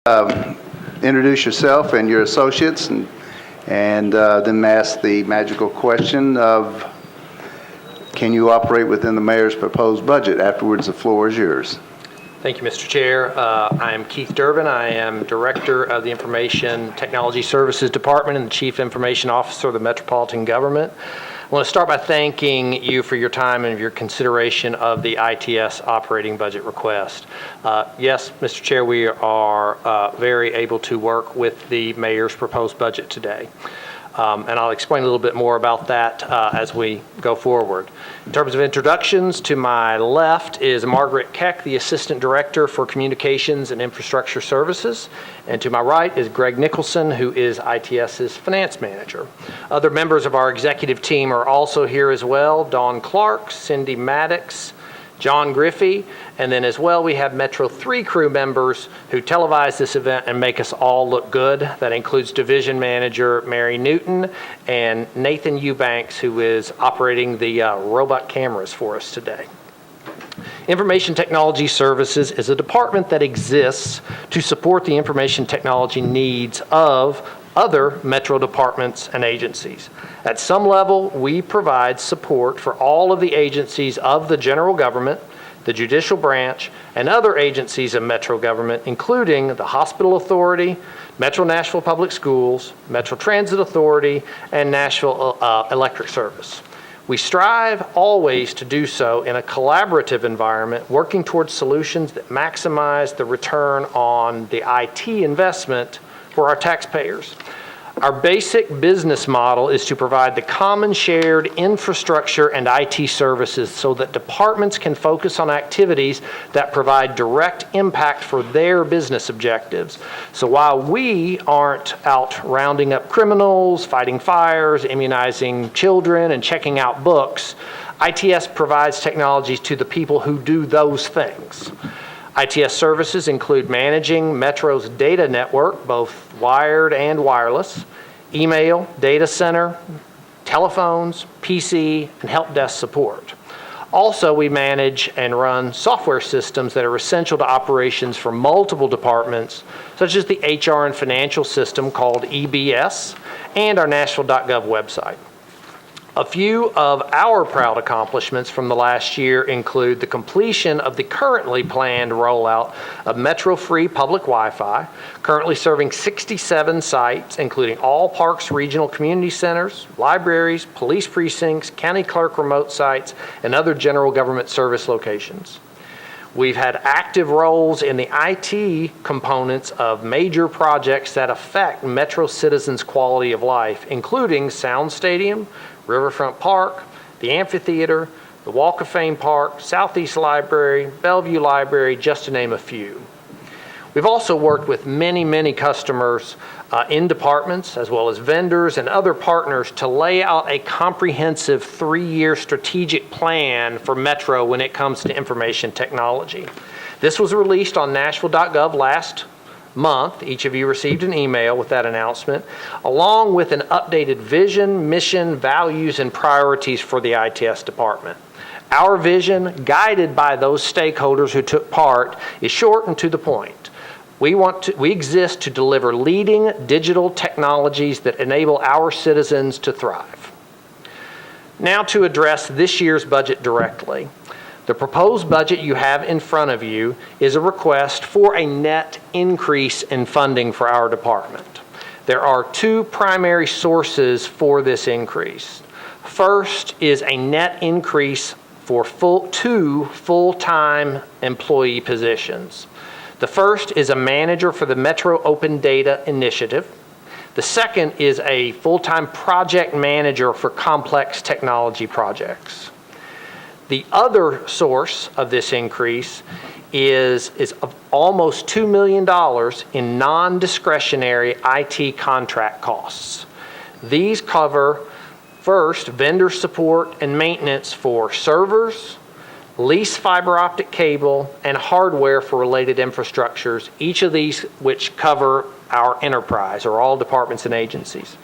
introduce yourself and your associates, and then ask the magical question of, can you operate within the mayor's proposed budget? Afterwards, the floor is yours. Thank you, Mr. Chair. I am Keith Durban. I am Director of the Information Technology Services Department and the Chief Information Officer of the Metropolitan Government. I want to start by thanking you for your time and your consideration of the ITS operating budget request. Yes, Mr. Chair, we are very able to work with the mayor's proposed budget today. And I'll explain a little bit more about that as we go forward. In terms of introductions, to my left is Margaret Keck, the Assistant Director for Communications and Infrastructure Services. And to my right is Greg Nicholson, who is ITS's Finance Manager. Other members of our executive team are also here as well: Dawn Clark, Cindy Maddox, John Griffey, and then as well we have Metro 3 crew members who televise this event and make us all look good. That includes Division Manager Mary Newton and Nathan Eubanks, who is operating the robot cameras for us today. Information Technology Services is a department that exists to support the information technology needs of other Metro departments and agencies. At some level, we provide support for all of the agencies of the general government, the judicial branch, and other agencies of Metro government, including the Hospital Authority, Metro Nashville Public Schools, Metro Transit Authority, and Nashville Electric Service. We strive always to do so in a collaborative environment, working towards solutions that maximize the return on the IT investment for our taxpayers. Our basic business model is to provide the common shared infrastructure and IT services so that departments can focus on activities that provide direct impact for their business objectives. So while we aren't out rounding up criminals, fighting fires, immunizing children, and checking out books, ITS provides technologies to the people who do those things. ITS services include managing Metro's data network, both wired and wireless, email, data center, telephones, PC, and help desk support. Also, we manage and run software systems that are essential to operations for multiple departments, such as the HR and financial system called EBS and our Nashville.gov website. A few of our proud accomplishments from the last year include the completion of the currently planned rollout of Metro Free Public Wi-Fi, currently serving 67 sites, including all parks, regional community centers, libraries, police precincts, county clerk remote sites, and other general government service locations. We've had active roles in the IT components of major projects that affect Metro citizens' quality of life, including Sound Stadium, Riverfront Park, the Amphitheater, the Walk of Fame Park, Southeast Library, Bellevue Library, just to name a few. We've also worked with many customers in departments, as well as vendors and other partners, to lay out a comprehensive 3-year strategic plan for Metro when it comes to information technology. This was released on Nashville.gov last month. Each of you received an email with that announcement, along with an updated vision, mission, values, and priorities for the ITS department. Our vision, guided by those stakeholders who took part, is short and to the point. We exist to deliver leading digital technologies that enable our citizens to thrive. Now to address this year's budget directly. The proposed budget you have in front of you is a request for a net increase in funding for our department. There are two primary sources for this increase. First is a net increase for two full-time employee positions. The first is a manager for the Metro Open Data Initiative. The second is a full-time project manager for complex technology projects. The other source of this increase is almost $2 million in non-discretionary IT contract costs. These cover, first, vendor support and maintenance for servers, lease fiber optic cable, and hardware for related infrastructures, each of these which cover our enterprise, or all departments and agencies.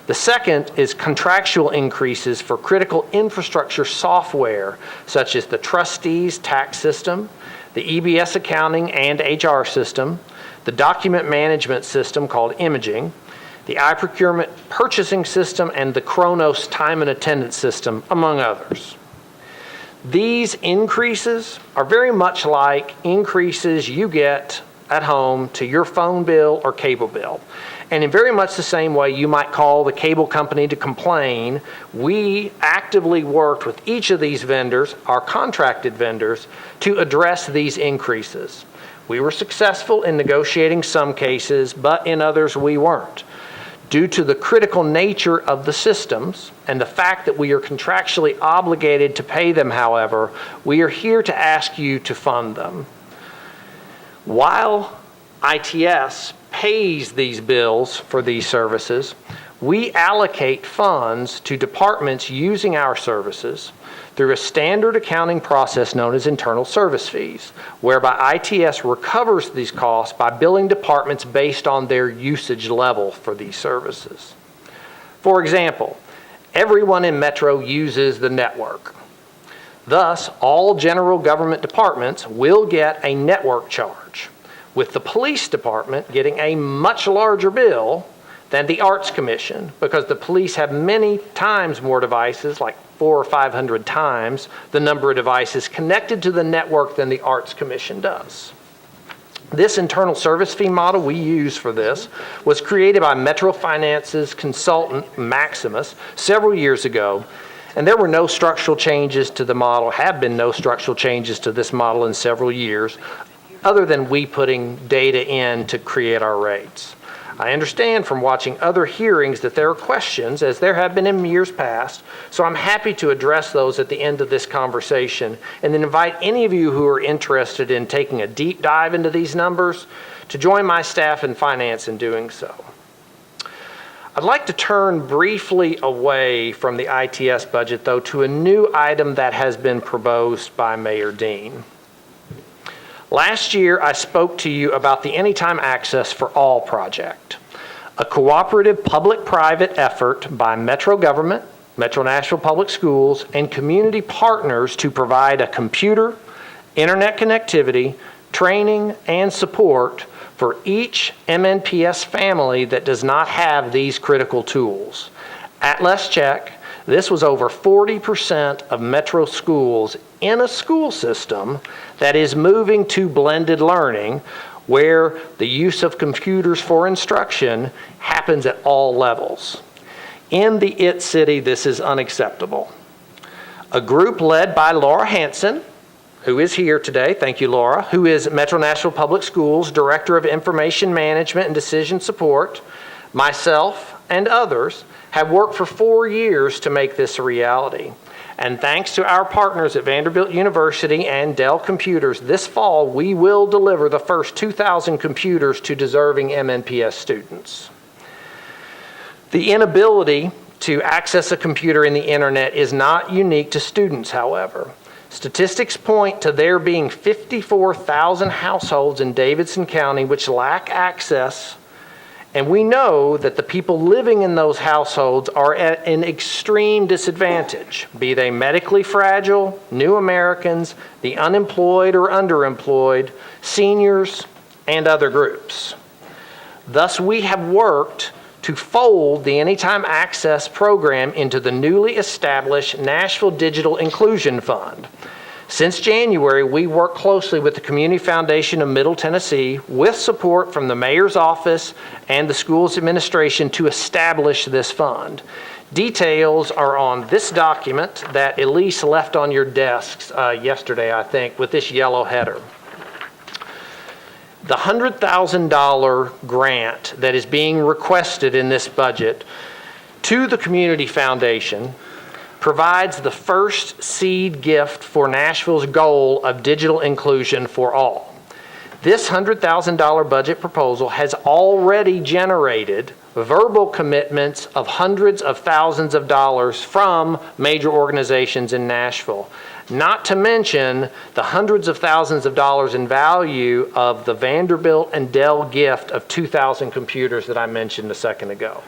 The second is contractual increases for critical infrastructure software, such as the trustees tax system, the EBS accounting and HR system, the document management system called Imaging, the iProcurement purchasing system, and the Kronos time and attendance system, among others. These increases are very much like increases you get at home to your phone bill or cable bill. And in very much the same way you might call the cable company to complain, we actively worked with each of these vendors, our contracted vendors, to address these increases. We were successful in negotiating some cases, but in others we weren't. Due to the critical nature of the systems and the fact that we are contractually obligated to pay them, however, we are here to ask you to fund them. While ITS pays these bills for these services, we allocate funds to departments using our services through a standard accounting process known as internal service fees, whereby ITS recovers these costs by billing departments based on their usage level for these services. For example, everyone in Metro uses the network. Thus, all general government departments will get a network charge, with the police department getting a much larger bill than the Arts Commission, because the police have many times more devices, like 400 or 500 times the number of devices connected to the network than the Arts Commission does. This internal service fee model we use for this was created by Metro Finance's consultant, Maximus, several years ago, and there were no structural changes to the model, have been no structural changes to this model in several years, other than we putting data in to create our rates. I understand from watching other hearings that there are questions, as there have been in years past, so I'm happy to address those at the end of this conversation, and then invite any of you who are interested in taking a deep dive into these numbers to join my staff in finance in doing so. I'd like to turn briefly away from the ITS budget, though, to a new item that has been proposed by Mayor Dean. Last year, I spoke to you about the Anytime Access for All project, a cooperative public-private effort by Metro government, Metro Nashville Public Schools, and community partners to provide a computer, internet connectivity, training, and support for each MNPS family that does not have these critical tools. At Let's Check, this was over 40% of Metro schools in a school system that is moving to blended learning, where the use of computers for instruction happens at all levels. In the IT city, this is unacceptable. A group led by Laura Hanson, who is here today, thank you, Laura, who is Metro Nashville Public Schools Director of Information Management and Decision Support, myself, and others, have worked for 4 years to make this a reality. And thanks to our partners at Vanderbilt University and Dell Computers, this fall we will deliver the first 2,000 computers to deserving MNPS students. The inability to access a computer in the internet is not unique to students, however. Statistics point to there being 54,000 households in Davidson County which lack access, and we know that the people living in those households are at an extreme disadvantage, be they medically fragile, new Americans, the unemployed or underemployed, seniors, and other groups. Thus, we have worked to fold the Anytime Access program into the newly established Nashville Digital Inclusion Fund. Since January, we work closely with the Community Foundation of Middle Tennessee with support from the Mayor's Office and the school's administration to establish this fund. Details are on this document that Elise left on your desks yesterday, I think, with this yellow header. The $100,000 grant that is being requested in this budget to the Community Foundation provides the first seed gift for Nashville's goal of digital inclusion for all. This $100,000 budget proposal has already generated verbal commitments of hundreds of thousands of dollars from major organizations in Nashville, not to mention the hundreds of thousands of dollars in value of the Vanderbilt and Dell gift of 2,000 computers that I mentioned a second ago.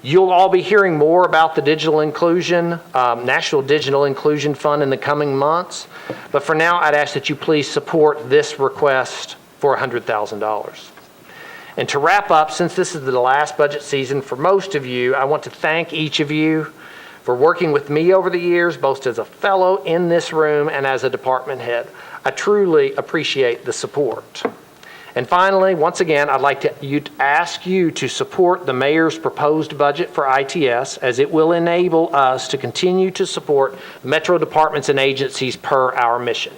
You'll all be hearing more about the digital inclusion, Nashville Digital Inclusion Fund in the coming months. But for now, I'd ask that you please support this request for $100,000. And to wrap up, since this is the last budget season for most of you, I want to thank each of you for working with me over the years, both as a fellow in this room and as a department head. I truly appreciate the support. And finally, once again, I'd like to ask you to support the mayor's proposed budget for ITS, as it will enable us to continue to support metro departments and agencies per our mission.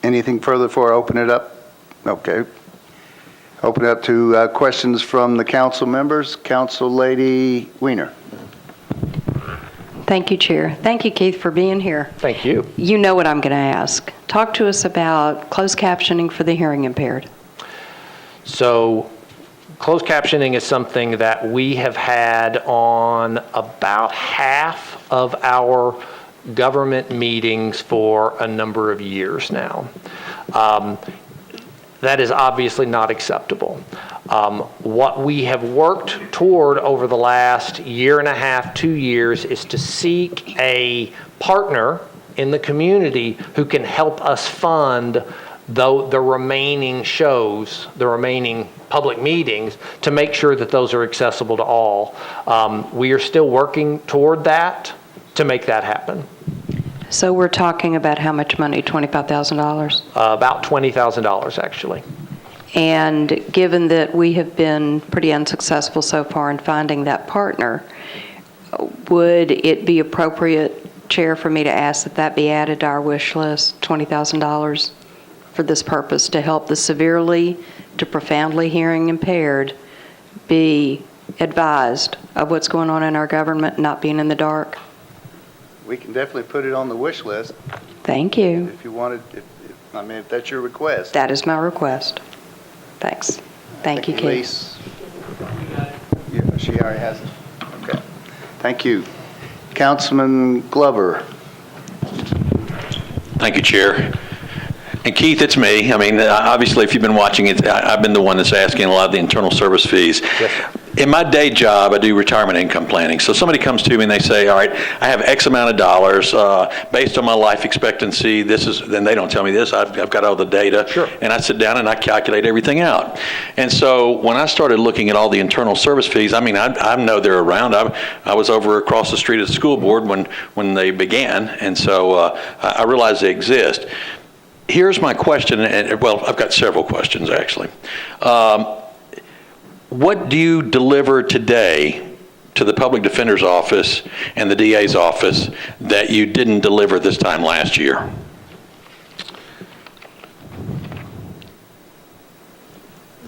Anything further before I open it up? Okay. Open it up to questions from the council members. Council Lady Weiner. Thank you, Chair. Thank you, Keith, for being here. Thank you. You know what I'm going to ask. Talk to us about closed captioning for the hearing impaired. So closed captioning is something that we have had on about half of our government meetings for a number of years now. That is obviously not acceptable. What we have worked toward over the last year and a half, 2 years, is to seek a partner in the community who can help us fund the remaining shows, the remaining public meetings, to make sure that those are accessible to all. We are still working toward that to make that happen. So we're talking about how much money? $25,000? About $20,000, actually. And given that we have been pretty unsuccessful so far in finding that partner, would it be appropriate, Chair, for me to ask that that be added to our wish list, $20,000 for this purpose, to help the severely to profoundly hearing impaired be advised of what's going on in our government, not being in the dark? We can definitely put it on the wish list Thank you. if you wanted, if that's your request. That is my request. Thanks. Thank you, Keith. Elise, yeah, she already has it. Okay. Thank you. Councilman Glover. Thank you, Chair. And Keith, it's me. I mean, obviously, if you've been watching it, I've been the one that's asking a lot of the internal service fees. Yes. In my day job, I do retirement income planning. So somebody comes to me and they say, all right, I have X amount of dollars based on my life expectancy. Then they don't tell me this. I've got all the data. Sure. And I sit down and I calculate everything out. And so when I started looking at all the internal service fees, I mean, I know they're around. I was over across the street at the school board when they began. And so I realized they exist. Here's my question, and well, I've got several questions actually. What do you deliver today to the public defender's office and the DA's office that you didn't deliver this time last year?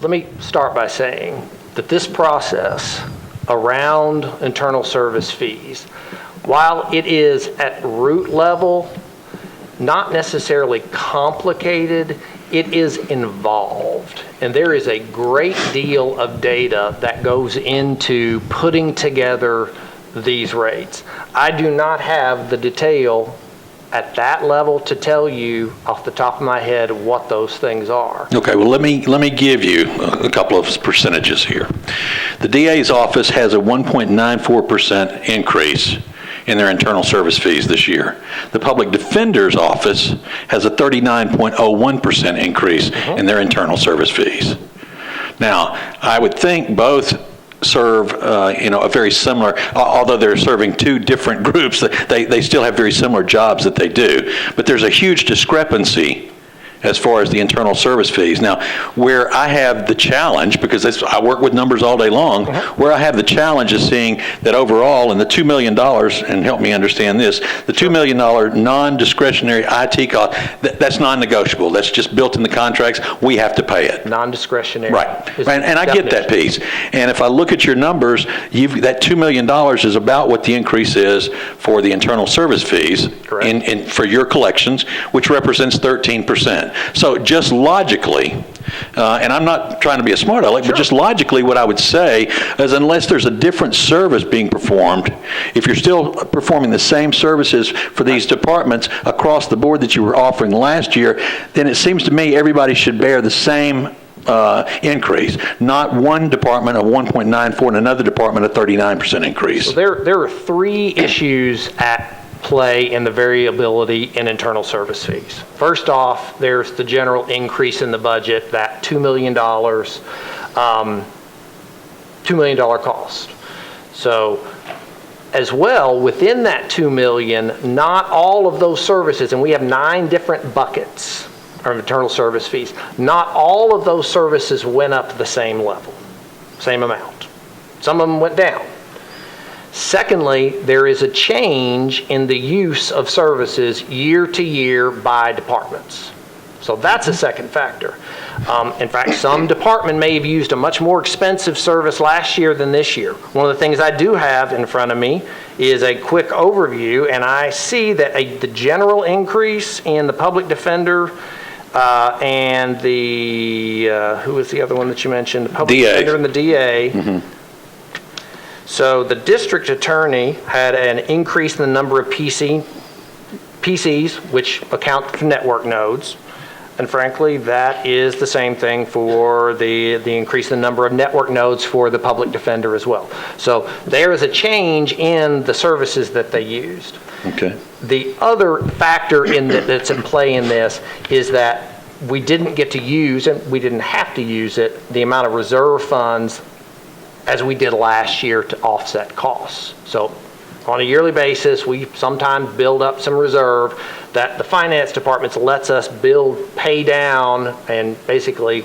Let me start by saying that this process around internal service fees, while it is at root level not necessarily complicated, it is involved. And there is a great deal of data that goes into putting together these rates. I do not have the detail at that level to tell you off the top of my head what those things are. Okay, well, let me give you a couple of percentages here. The DA's office has a 1.94% increase in their internal service fees this year. The public defender's office has a 39.01% increase in their internal service fees. Now, I would think both serve, a very similar, although they're serving two different groups, they still have very similar jobs that they do. But there's a huge discrepancy as far as the internal service fees. Now, where I have the challenge, because I work with numbers all day long, where I have the challenge is seeing that overall in the $2 million, and help me understand this, the $2 million non-discretionary IT cost, that's non-negotiable. That's just built in the contracts. We have to pay it. Non-discretionary. Right. And I get that piece. And if I look at your numbers, that $2 million is about what the increase is for the internal service fees for your collections, which represents 13%. So just logically, and I'm not trying to be a smart aleck, but just logically what I would say is unless there's a different service being performed, if you're still performing the same services for these departments across the board that you were offering last year, then it seems to me everybody should bear the same increase, not one department of 1.94 and another department a 39% increase. So there are three issues at play in the variability in internal service fees. First off, there's the general increase in the budget, that $2 million cost. So as well, within that $2 million, not all of those services, and we have 9 different buckets of internal service fees, not all of those services went up the same level, same amount. Some of them went down. Secondly, there is a change in the use of services year to year by departments. So that's a second factor. In fact, some department may have used a much more expensive service last year than this year. One of the things I do have in front of me is a quick overview, and I see that the general increase in the public defender and the, who was the other one that you mentioned? The public DA. defender and the DA. Mm-hmm. So the district attorney had an increase in the number of PCs, which account for network nodes. And frankly, that is the same thing for the increase in the number of network nodes for the public defender as well. So there is a change in the services that they used. Okay. The other factor that's in play in this is that we didn't get to use, and we didn't have to use it, the amount of reserve funds as we did last year to offset costs. So on a yearly basis, we sometimes build up some reserve that the finance department lets us pay down and basically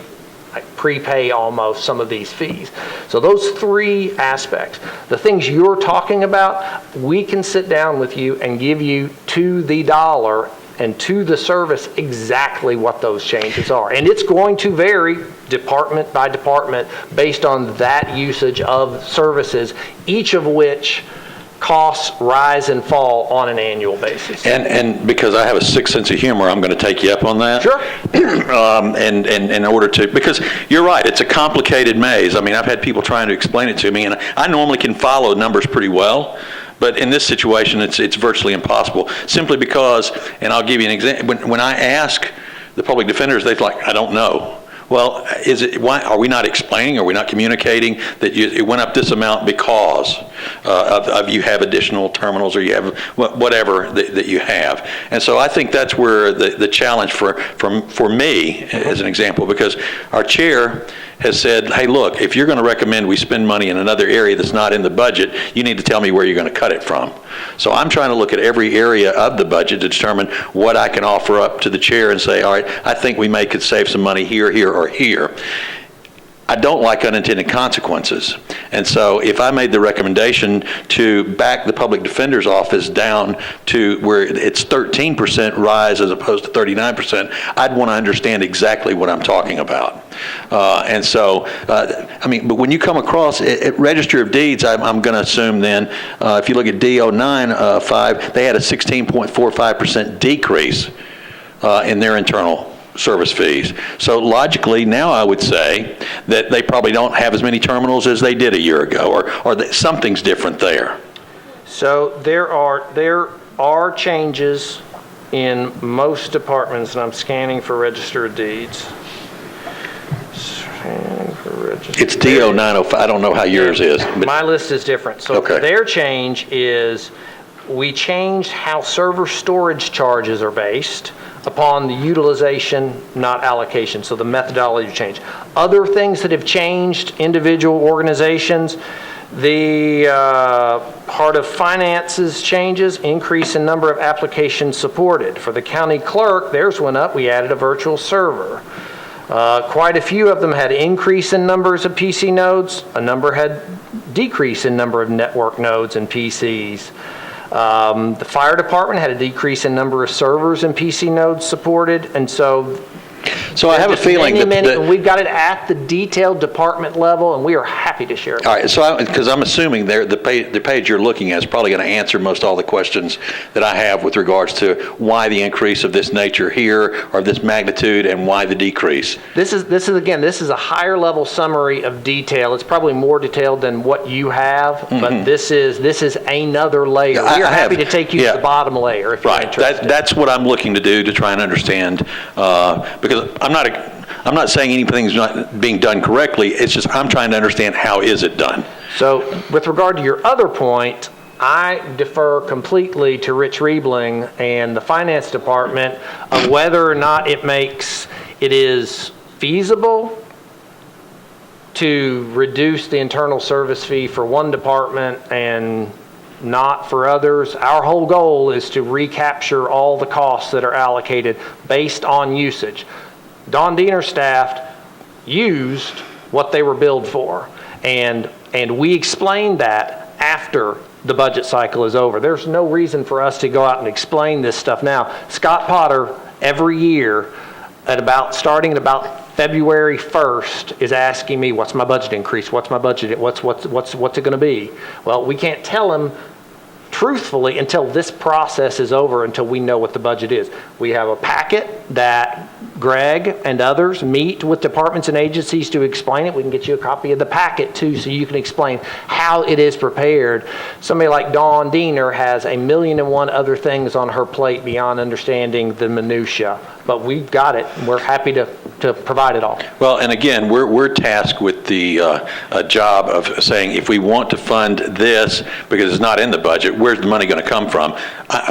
prepay almost some of these fees. So those 3 aspects, the things you're talking about, we can sit down with you and give you to the dollar and to the service exactly what those changes are. And it's going to vary department by department based on that usage of services, each of which costs rise and fall on an annual basis. And because I have a sick sense of humor, I'm going to take you up on that. Sure. And in order to, because you're right, it's a complicated maze. I mean, I've had people trying to explain it to me, and I normally can follow numbers pretty well. But in this situation, it's virtually impossible, simply because, and I'll give you an example, when I ask the public defenders, they're like, I don't know. Well, why are we not explaining, are we not communicating that it went up this amount because of you have additional terminals, or you have whatever that you have? And so I think that's where the challenge for me, as an example, because our chair has said, hey, look, if you're going to recommend we spend money in another area that's not in the budget, you need to tell me where you're going to cut it from. So I'm trying to look at every area of the budget to determine what I can offer up to the chair and say, all right, I think we could save some money here, or here. I don't like unintended consequences. And so if I made the recommendation to back the public defender's office down to where it's 13% rise as opposed to 39%, I'd want to understand exactly what I'm talking about. And so, I mean, but when you come across at Register of Deeds, I'm going to assume then, if you look at D095, they had a 16.45% decrease in their internal service fees. So logically, now I would say that they probably don't have as many terminals as they did a year ago, or that something's different there. So there are changes in most departments, and I'm scanning for Register of Deeds. It's D0905. I don't know how yours is. But my list is different. So okay. Their change is we changed how server storage charges are based upon the utilization, not allocation. So the methodology changed. Other things that have changed, individual organizations, the part of finances changes, increase in number of applications supported. For the county clerk, theirs went up. We added a virtual server. Quite a few of them had increase in numbers of PC nodes. A number had decrease in number of network nodes and PCs. The fire department had a decrease in number of servers and PC nodes supported, and so I have a feeling that we've got it at the detailed department level, and we are happy to share it. All right, so because I'm assuming the page you're looking at is probably going to answer most all the questions that I have with regards to why the increase of this nature here, or this magnitude, and why the decrease. This is a higher level summary of detail. It's probably more detailed than what you have, but this is another layer. We are happy to take you to the bottom layer if you're interested. That's what I'm looking to do, to try and understand, because I'm not saying anything's not being done correctly. It's just I'm trying to understand how is it done. So with regard to your other point, I defer completely to Rich Riebling and the finance department of whether or not it is feasible to reduce the internal service fee for one department and not for others. Our whole goal is to recapture all the costs that are allocated based on usage. Dawn Diener's staff used what they were billed for, and we explained that after the budget cycle is over. There's no reason for us to go out and explain this stuff now. Scott Potter, every year, starting at about February 1st, is asking me, what's my budget increase? What's my budget? What's it going to be? Well, we can't tell him truthfully until this process is over, until we know what the budget is. We have a packet that Greg and others meet with departments and agencies to explain it. We can get you a copy of the packet too, so you can explain how it is prepared. Somebody like Dawn Diener has 1,000,001 other things on her plate beyond understanding the minutia, but we've got it. We're happy to provide it all. Well, and again, we're tasked with the job of saying, if we want to fund this because it's not in the budget, where's the money going to come from?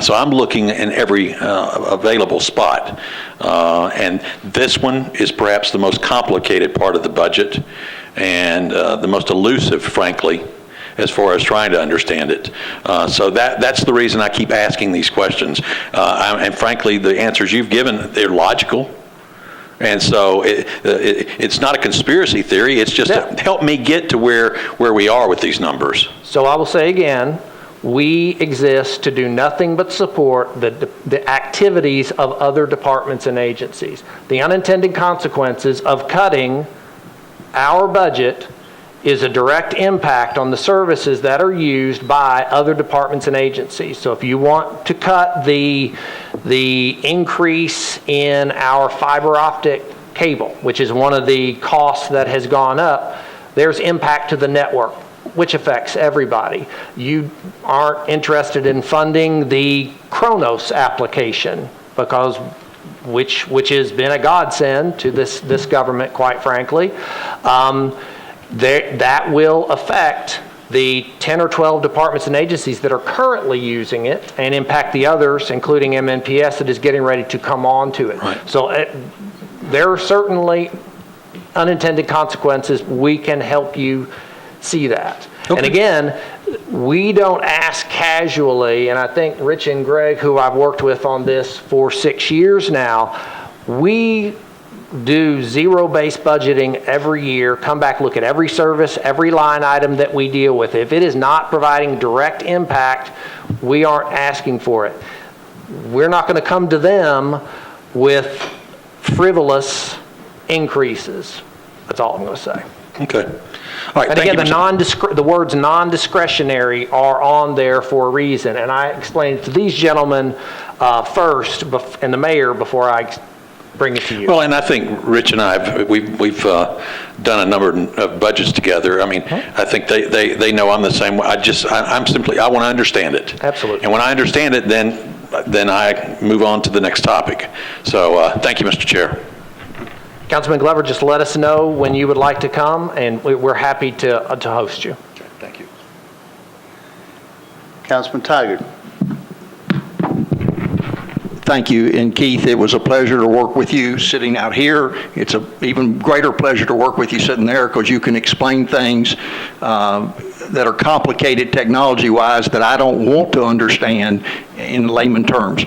So I'm looking in every available spot. And this one is perhaps the most complicated part of the budget and the most elusive, frankly, as far as trying to understand it. So that's the reason I keep asking these questions. And frankly, the answers you've given, they're logical. And so it's not a conspiracy theory. It's just to help me get to where we are with these numbers. So I will say again, we exist to do nothing but support the activities of other departments and agencies. The unintended consequences of cutting our budget is a direct impact on the services that are used by other departments and agencies. So if you want to cut the increase in our fiber optic cable, which is one of the costs that has gone up, there's impact to the network, which affects everybody. You aren't interested in funding the Kronos application because which has been a godsend to this government, quite frankly. That will affect the 10 or 12 departments and agencies that are currently using it and impact the others, including MNPS, that is getting ready to come on to it. Right. So there are certainly unintended consequences. We can help you see that. Okay. And again, we don't ask casually, and I think Rich and Greg, who I've worked with on this for 6 years now, we do zero-based budgeting every year, come back, look at every service, every line item that we deal with. If it is not providing direct impact, we aren't asking for it. We're not going to come to them with frivolous increases. That's all I'm going to say. Okay. All right, and again, the words non-discretionary are on there for a reason, and I explained to these gentlemen first, and the mayor, before I bring it to you. Well, and I think Rich and I, we've done a number of budgets together. I mean, I think they know I'm the same way. I want to understand it. Absolutely. And when I understand it, then I move on to the next topic. So thank you, Mr. Chair. Councilman Glover, just let us know when you would like to come, and we're happy to host you. Okay, thank you. Councilman Taggart. Thank you. And Keith, it was a pleasure to work with you sitting out here. It's an even greater pleasure to work with you sitting there because you can explain things that are complicated technology-wise that I don't want to understand in layman terms.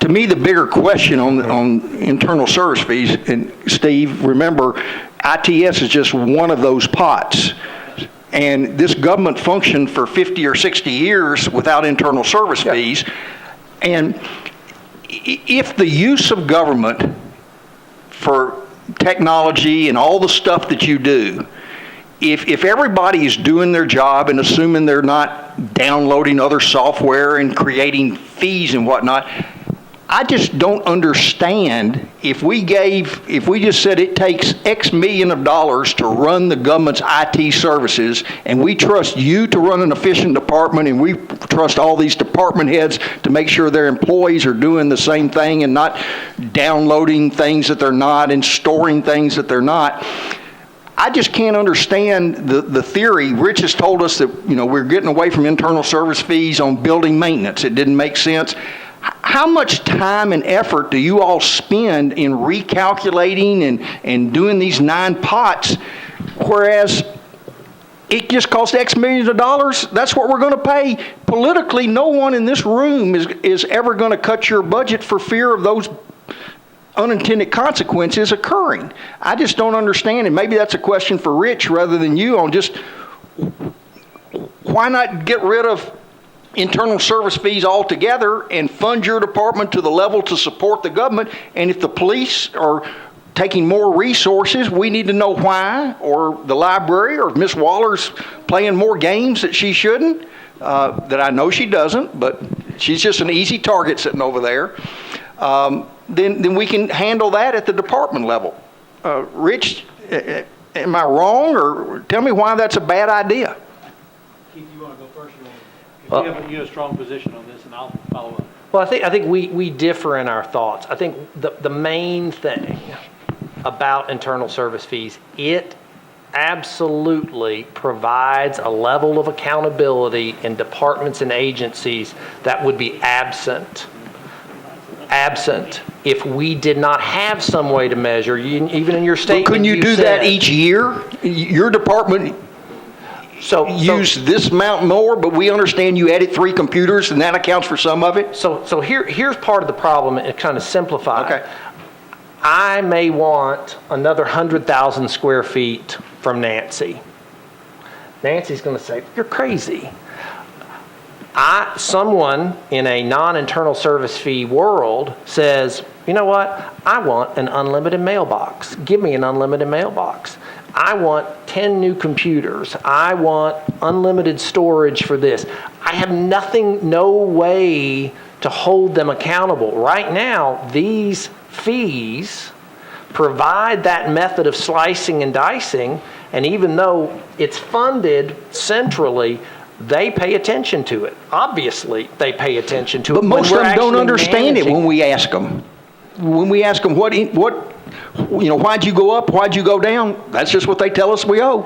To me, the bigger question on internal service fees, and Steve, remember, ITS is just one of those pots. And this government functioned for 50 or 60 years without internal service fees. And if the use of government for technology and all the stuff that you do, if everybody is doing their job and assuming they're not downloading other software and creating fees and whatnot, I just don't understand if we just said it takes X million of dollars to run the government's IT services, and we trust you to run an efficient department, and we trust all these department heads to make sure their employees are doing the same thing and not downloading things that they're not and storing things that they're not. I just can't understand the theory. Rich has told us that, we're getting away from internal service fees on building maintenance. It didn't make sense. How much time and effort do you all spend in recalculating and doing these 9 pots, whereas it just costs X millions of dollars? That's what we're going to pay. Politically, no one in this room is ever going to cut your budget for fear of those unintended consequences occurring. I just don't understand, and maybe that's a question for Rich rather than you, on just why not get rid of internal service fees altogether and fund your department to the level to support the government. And if the police are taking more resources, we need to know why, or the library, or if Miss Waller's playing more games that she shouldn't, that I know she doesn't, but she's just an easy target sitting over there. Then we can handle that at the department level. Rich, am I wrong, or tell me why that's a bad idea? Keith, you want to go first? You have a strong position on this, and I'll follow up. Well, I think we differ in our thoughts. I think the main thing about internal service fees, it absolutely provides a level of accountability in departments and agencies that would be absent if we did not have some way to measure. Even in your statement, but couldn't you do that each year? Your department use this amount more, but we understand you added 3 computers, and that accounts for some of it? So here's part of the problem, and kind of simplify. Okay. I may want another 100,000 square feet from Nancy. Nancy's going to say, "You're crazy." Someone in a non-internal service fee world says, "You know what? I want an unlimited mailbox. Give me an unlimited mailbox. I want 10 new computers. I want unlimited storage for this." I have no way to hold them accountable. Right now, these fees provide that method of slicing and dicing, and even though it's funded centrally, they pay attention to it. Obviously, they pay attention to it. But most of them don't understand it when we ask them. When we ask them, why'd you go up? Why'd you go down? That's just what they tell us we owe.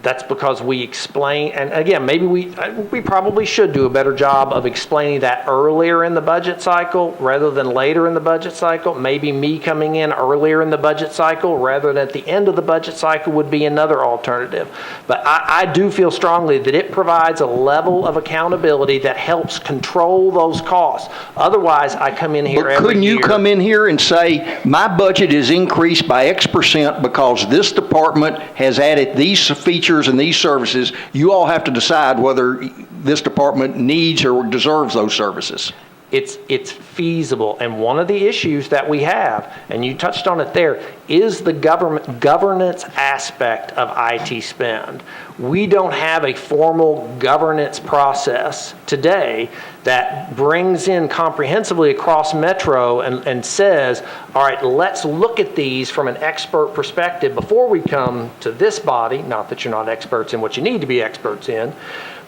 That's because we explain, and again, maybe we probably should do a better job of explaining that earlier in the budget cycle rather than later in the budget cycle. Maybe me coming in earlier in the budget cycle rather than at the end of the budget cycle would be another alternative. But I do feel strongly that it provides a level of accountability that helps control those costs. Otherwise, I come in here every year. But couldn't you come in here and say, my budget is increased by X% because this department has added these features and these services? You all have to decide whether this department needs or deserves those services. It's feasible, and one of the issues that we have, and you touched on it there, is the governance aspect of IT spend. We don't have a formal governance process today that brings in comprehensively across Metro and says, all right, let's look at these from an expert perspective before we come to this body. Not that you're not experts in what you need to be experts in,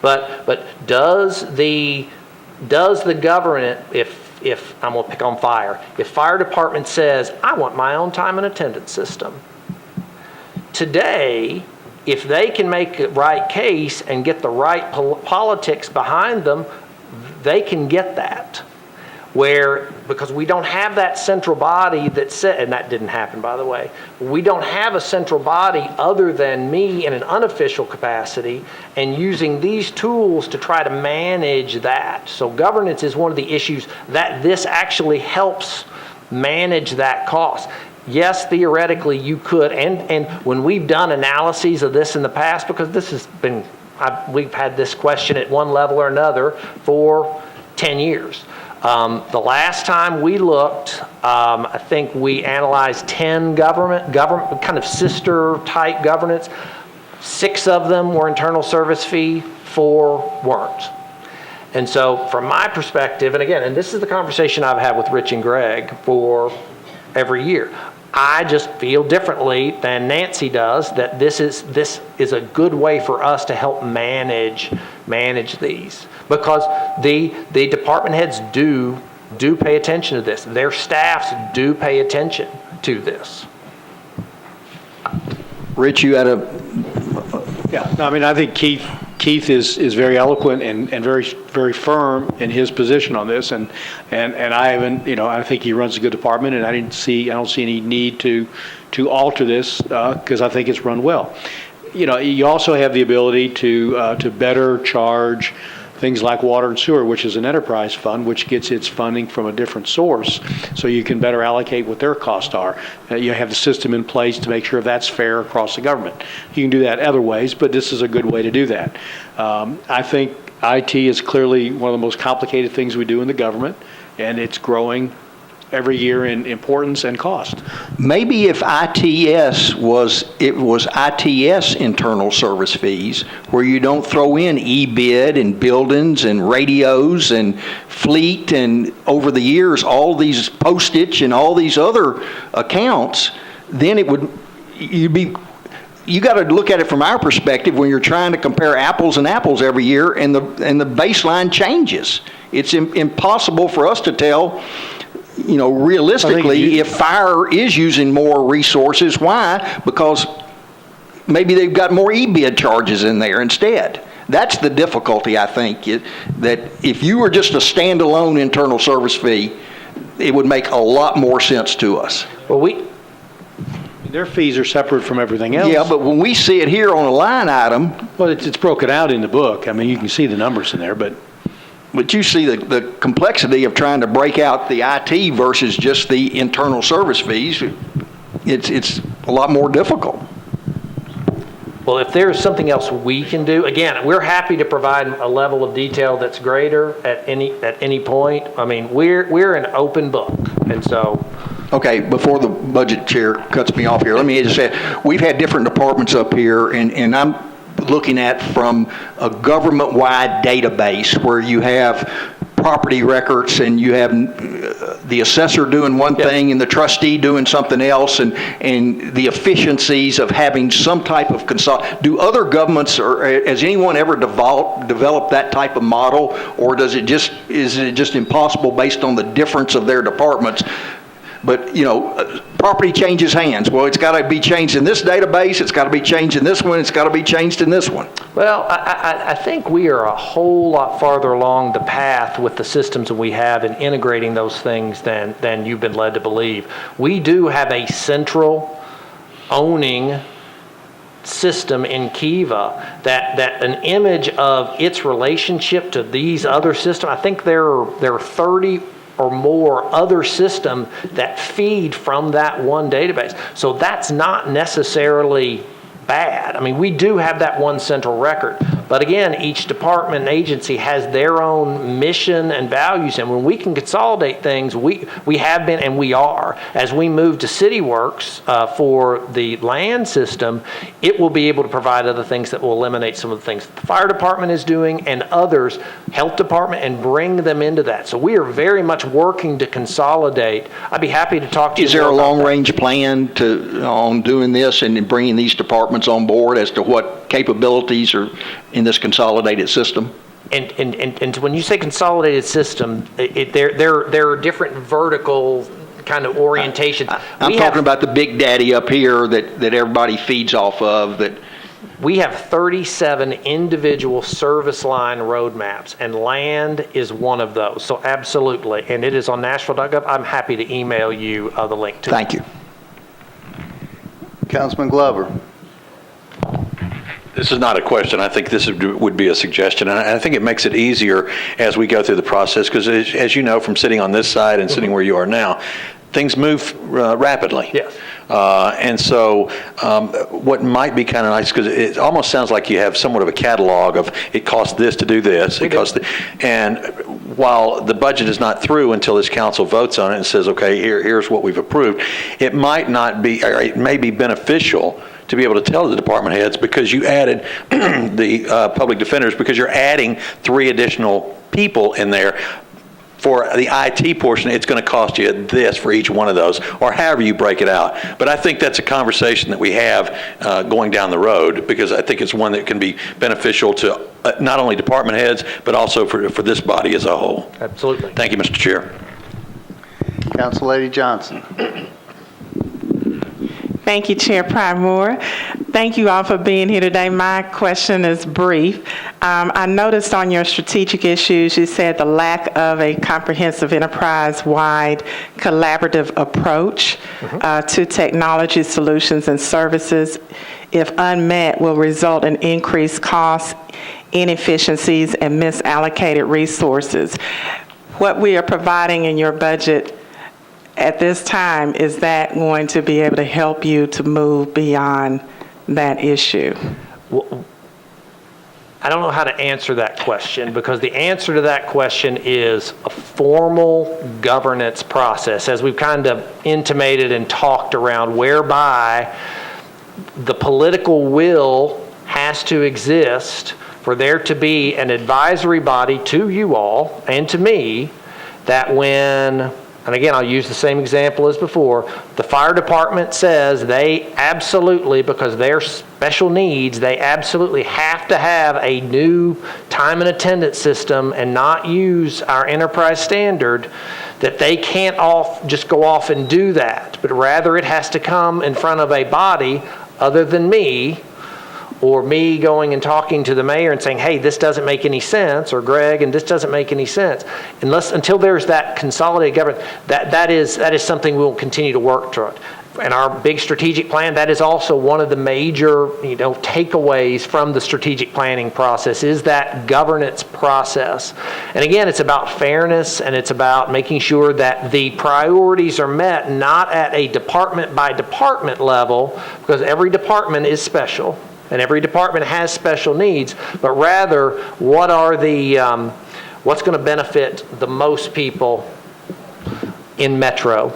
but does the government, if I'm going to pick on fire, if fire department says, I want my own time and attendance system. Today, if they can make the right case and get the right politics behind them, they can get that. Because we don't have that central body that said, and that didn't happen, by the way, we don't have a central body other than me in an unofficial capacity and using these tools to try to manage that. So governance is one of the issues that this actually helps manage that cost. Yes, theoretically you could, and when we've done analyses of this in the past, because this has been, we've had this question at one level or another for 10 years. The last time we looked, I think we analyzed 10 government kind of sister type governance. 6 of them were internal service fee, 4 weren't. And so from my perspective, and again, and this is the conversation I've had with Rich and Greg for every year, I just feel differently than Nancy does that this is a good way for us to help manage these, because the department heads do pay attention to this. Their staffs do pay attention to this. Rich, you had a, Yeah, no, I mean, I think Keith is very eloquent and very, very firm in his position on this, and I haven't, I think he runs a good department, and I don't see any need to alter this, because I think it's run well. You also have the ability to better charge things like water and sewer, which is an enterprise fund, which gets its funding from a different source, so you can better allocate what their costs are. You have the system in place to make sure that's fair across the government. You can do that other ways, but this is a good way to do that. I think IT is clearly one of the most complicated things we do in the government, and it's growing every year in importance and cost. maybe if ITS was ITS internal service fees, where you don't throw in E-bid and buildings and radios and fleet and over the years, all these postage and all these other accounts, then you got to look at it from our perspective when you're trying to compare apples and apples every year, and the baseline changes. It's impossible for us to tell, realistically, if fire is using more resources. Why? Because maybe they've got more E-bid charges in there instead. That's the difficulty, I think, that if you were just a standalone internal service fee, it would make a lot more sense to us. Well, Their fees are separate from everything else. Yeah, but when we see it here on a line item, Well, it's broken out in the book. I mean, you can see the numbers in there, but you see the complexity of trying to break out the IT versus just the internal service fees. It's a lot more difficult. well, if there's something else we can do, again, we're happy to provide a level of detail that's greater at any point. I mean, we're an open book, and so. Okay, before the budget chair cuts me off here, let me just say, we've had different departments up here, and I'm looking at from a government-wide database where you have property records and you have the assessor doing one thing and the trustee doing something else, and the efficiencies of having some type of do other governments, or has anyone ever developed that type of model, or is it just impossible based on the difference of their departments? But, property changes hands. Well, it's got to be changed in this database, it's got to be changed in this one, it's got to be changed in this one. Well, I think we are a whole lot farther along the path with the systems that we have in integrating those things than you've been led to believe. We do have a central owning system in Kiva that an image of its relationship to these other systems. I think there are 30 or more other systems that feed from that one database. So that's not necessarily bad. I mean, we do have that one central record. But again, each department and agency has their own mission and values. And when we can consolidate things, we have been and we are. As we move to CityWorks for the land system, it will be able to provide other things that will eliminate some of the things that the fire department is doing and others, health department, and bring them into that. So we are very much working to consolidate. I'd be happy to talk to you. Is there a long-range plan on doing this and bringing these departments on board as to what capabilities are in this consolidated system? And when you say consolidated system, there are different vertical kind of orientations. I'm talking about the big daddy up here that everybody feeds off of. We have 37 individual service line roadmaps, and land is one of those. So absolutely, and it is on Nashville.gov. I'm happy to email you the link to it. Thank you. Councilman Glover. This is not a question. I think this would be a suggestion, and I think it makes it easier as we go through the process, because as you know from sitting on this side and sitting where you are now, things move rapidly. Yes. And so what might be kind of nice, because it almost sounds like you have somewhat of a catalog of it costs this to do this. And while the budget is not through until this council votes on it and says, okay, here's what we've approved, it might not be, or it may be beneficial to be able to tell the department heads, because you added the public defenders, because you're adding 3 additional people in there. For the IT portion, it's going to cost you this for each one of those, or however you break it out. But I think that's a conversation that we have going down the road, because I think it's one that can be beneficial to not only department heads, but also for this body as a whole. Absolutely. Thank you, Mr. Chair. Council Lady Johnson. Thank you, Chair Pryor Moore. Thank you all for being here today. My question is brief. I noticed on your strategic issues, you said the lack of a comprehensive enterprise-wide collaborative approach to technology solutions and services, if unmet, will result in increased costs, inefficiencies, and misallocated resources. What we are providing in your budget at this time, is that going to be able to help you to move beyond that issue? Well, I don't know how to answer that question, because the answer to that question is a formal governance process, as we've kind of intimated and talked around, whereby the political will has to exist for there to be an advisory body to you all and to me, that when, and again, I'll use the same example as before, the fire department says they absolutely, because they're special needs, they absolutely have to have a new time and attendance system and not use our enterprise standard, that they can't just go off and do that, but rather it has to come in front of a body other than me, or me going and talking to the mayor and saying, hey, this doesn't make any sense, or Greg, and this doesn't make any sense. Until there's that consolidated government, that is something we'll continue to work toward. And our big strategic plan, that is also one of the major, takeaways from the strategic planning process, is that governance process. And again, it's about fairness, and it's about making sure that the priorities are met, not at a department by department level, because every department is special. And every department has special needs, but rather, what are the, what's going to benefit the most people in Metro?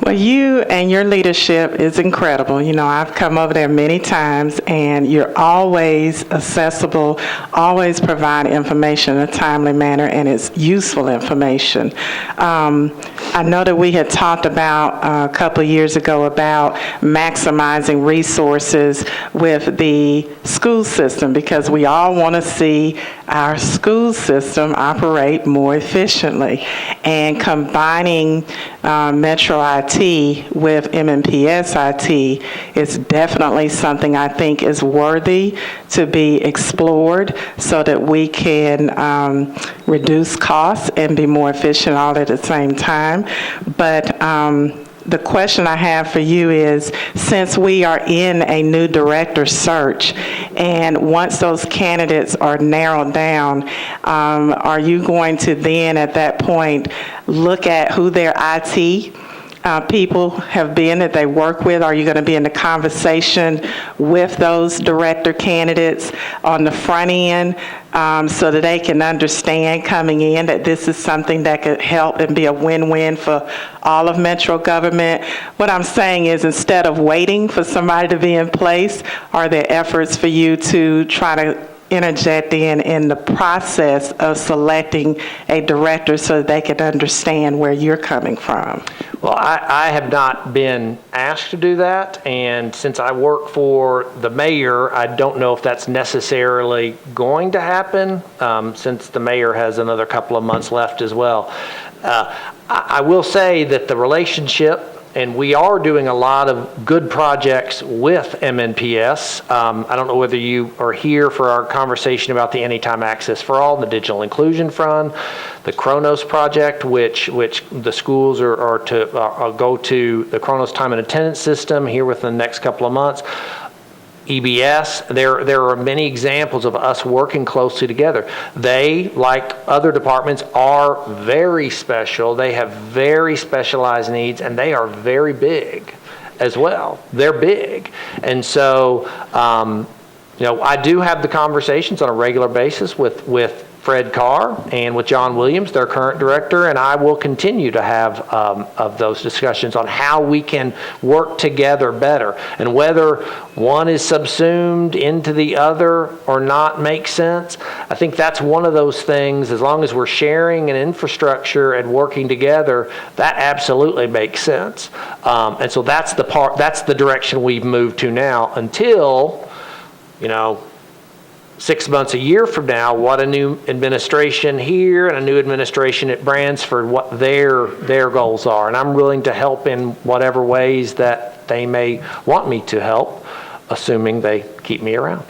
Well, you and your leadership is incredible. I've come over there many times, and you're always accessible, always provide information in a timely manner, and it's useful information. I know that we had talked about a couple of years ago about maximizing resources with the school system, because we all want to see our school system operate more efficiently. And combining Metro IT with MNPS IT is definitely something I think is worthy to be explored, so that we can reduce costs and be more efficient all at the same time. But the question I have for you is, since we are in a new director search, and once those candidates are narrowed down, are you going to then at that point look at who their IT people have been that they work with? Are you going to be in the conversation with those director candidates on the front end, so that they can understand coming in that this is something that could help and be a win-win for all of Metro government? What I'm saying is, instead of waiting for somebody to be in place, are there efforts for you to try to interject in the process of selecting a director so that they can understand where you're coming from? Well, I have not been asked to do that, and since I work for the mayor, I don't know if that's necessarily going to happen, since the mayor has another couple of months left as well. I will say that the relationship, and we are doing a lot of good projects with MNPS. I don't know whether you are here for our conversation about the Anytime Access for All, the Digital Inclusion Fund, the Kronos project, which the schools are to go to the Kronos Time and Attendance System here within the next couple of months. EBS, there are many examples of us working closely together. They, like other departments, are very special. They have very specialized needs, and they are very big as well. They're big. And so, I do have the conversations on a regular basis with Fred Carr and with John Williams, their current director, and I will continue to have of those discussions on how we can work together better, and whether one is subsumed into the other or not makes sense. I think that's one of those things, as long as we're sharing an infrastructure and working together, that absolutely makes sense. And so that's the direction we've moved to now, until, 6 months, a year from now, what a new administration here and a new administration at Bransford, what their goals are. And I'm willing to help in whatever ways that they may want me to help. assuming they keep me around.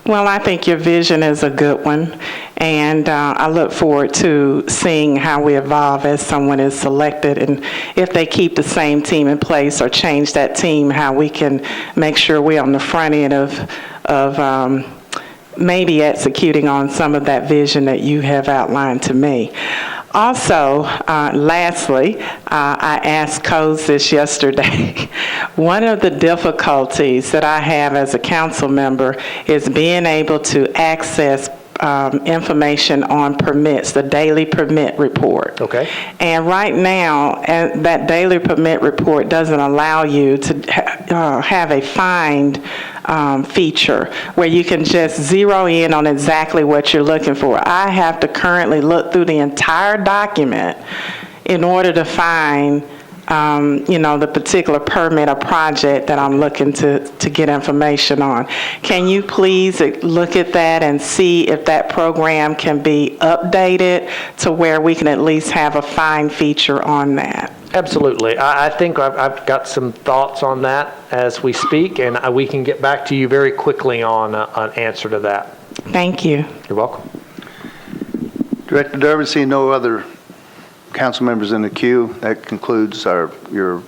Well, I think your vision is a good one, and I look forward to seeing how we evolve as someone is selected, and if they keep the same team in place or change that team, how we can make sure we're on the front end of maybe executing on some of that vision that you have outlined to me. Also, lastly, I asked Coles this yesterday. One of the difficulties that I have as a council member is being able to access information on permits, the daily permit report. Okay. And right now, that daily permit report doesn't allow you to have a find feature where you can just zero in on exactly what you're looking for. I have to currently look through the entire document in order to find the particular permit or project that I'm looking to get information on. Can you please look at that and see if that program can be updated to where we can at least have a find feature on that? Absolutely. I think I've got some thoughts on that as we speak, and we can get back to you very quickly on an answer to that. Thank you. You're welcome. Director Durban, seeing no other council members in the queue, that concludes your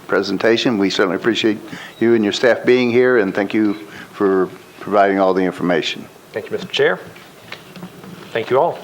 presentation. We certainly appreciate you and your staff being here, and thank you for providing all the information. Thank you, Mr. Chair. Thank you all.